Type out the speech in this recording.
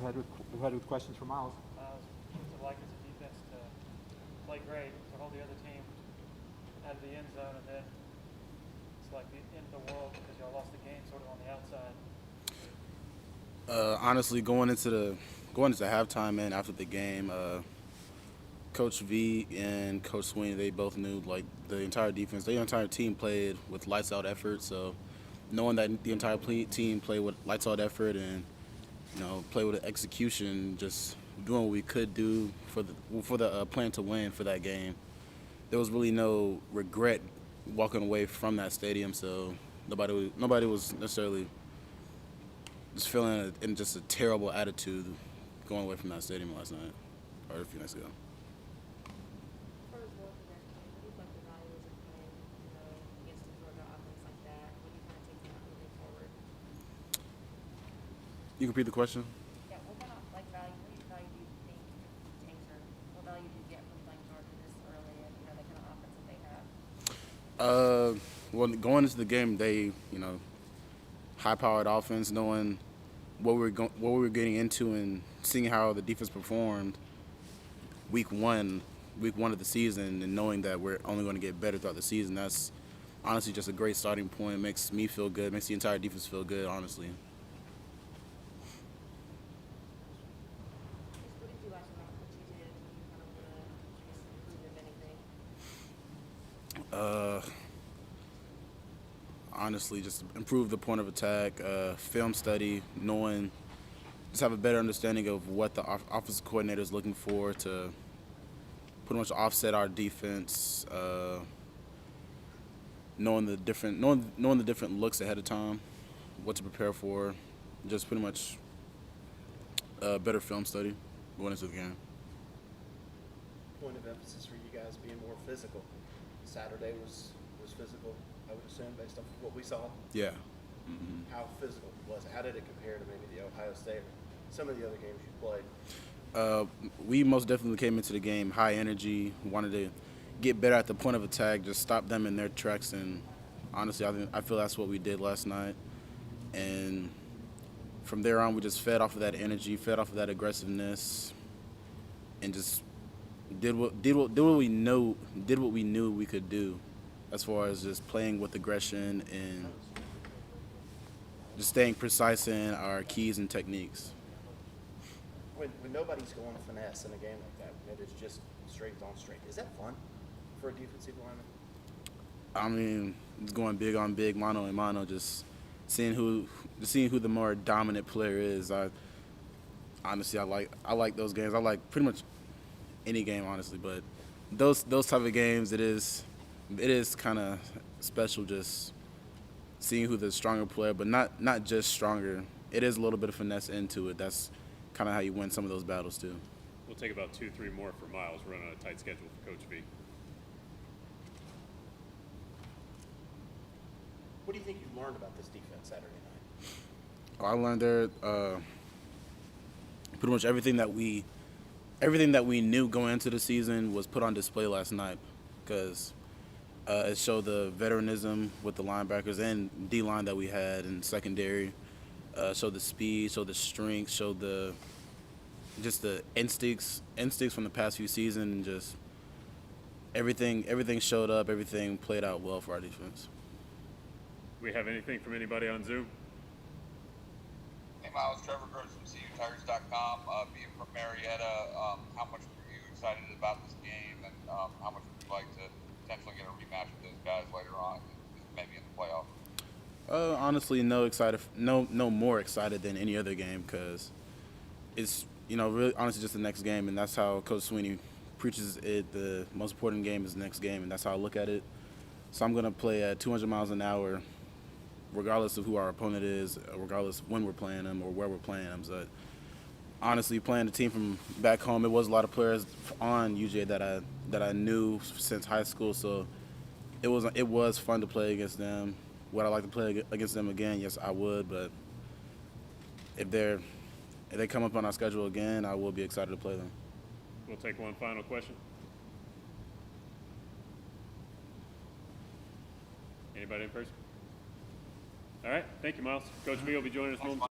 Go ahead with questions for Myles. What's it like as a defense to play great, to hold the other team out of the end zone, and then it's like the end of the world because y'all lost the game sort of on the outside? Honestly, going into halftime and after the game, Coach V and Coach Sweeney, they both knew like the entire team played with lights out effort. So knowing that the entire team played with lights out effort and play with execution, just doing what we could do for the plan to win for that game. There was really no regret walking away from that stadium. So nobody was necessarily just feeling in just a terrible attitude going away from that stadium last night or a few nights ago. For his role for that game, what do you like the values of playing, against the Georgia offense like that? What do you kind of take from that moving forward? You can repeat the question. Yeah, what kind of value do you think teams are? What value do you get from playing Georgia this early and the kind of offense that they have? Well, going into the game, they high-powered offense, knowing what we were getting into and seeing how the defense performed week one of the season, and knowing that we're only going to get better throughout the season. That's honestly just a great starting point. It makes me feel good. It makes the entire defense feel good, honestly. What did you like about what you did? What do you kind of want to improve, if anything? Honestly, just improve the point of attack, film study, just have a better understanding of what the offensive coordinator is looking for to pretty much offset our defense, knowing the different looks ahead of time, what to prepare for, just pretty much better film study going into the game. Point of emphasis for you guys being more physical. Saturday was physical, I would assume, based on what we saw. Yeah. How physical was it? How did it compare to maybe the Ohio State or some of the other games you played? We most definitely came into the game high energy, wanted to get better at the point of attack, just stop them in their tracks, and honestly, I feel that's what we did last night. And from there on, we just fed off of that energy, fed off of that aggressiveness, and just did what we knew we could do, as far as just playing with aggression and just staying precise in our keys and techniques. When nobody's going finesse in a game like that, when it is just straight on straight, is that fun for a defensive lineman? I mean, it's going big on big, mano and mano, just seeing who the more dominant player is. Honestly, I like those games. I like pretty much any game, honestly, but those type of games, it is kind of special, just seeing who the stronger player, but not just stronger. It is a little bit of finesse into it. That's kind of how you win some of those battles too. We'll take about 2-3 more for Myles. We're running a tight schedule for Coach V. What do you think you learned about this defense Saturday night? I learned there pretty much everything that we knew going into the season was put on display last night, because it showed the veteranism with the linebackers and D-line that we had in secondary, showed the speed, showed the strength, showed the instincts from the past few seasons, and just everything showed up, everything played out well for our defense. We have anything from anybody on Zoom? Hey, Myles, Trevor Gross from CUTires.com. Being from Marietta, how much were you excited about this game, and how much would you like to potentially get a rematch with those guys later on, maybe in the playoff? Honestly, no more excited than any other game, because it's really honestly just the next game, and that's how Coach Sweeney preaches it. The most important game is the next game, and that's how I look at it. So I'm gonna play at 200 miles an hour, regardless of who our opponent is, regardless of when we're playing them or where we're playing them. But honestly, playing the team from back home, it was a lot of players on UJ that I knew since high school, so it was fun to play against them. Would I like to play against them again? Yes, I would. But if they come up on our schedule again, I will be excited to play them. We'll take one final question. Anybody in person? All right. Thank you, Myles. Coach V will be joining us momentarily.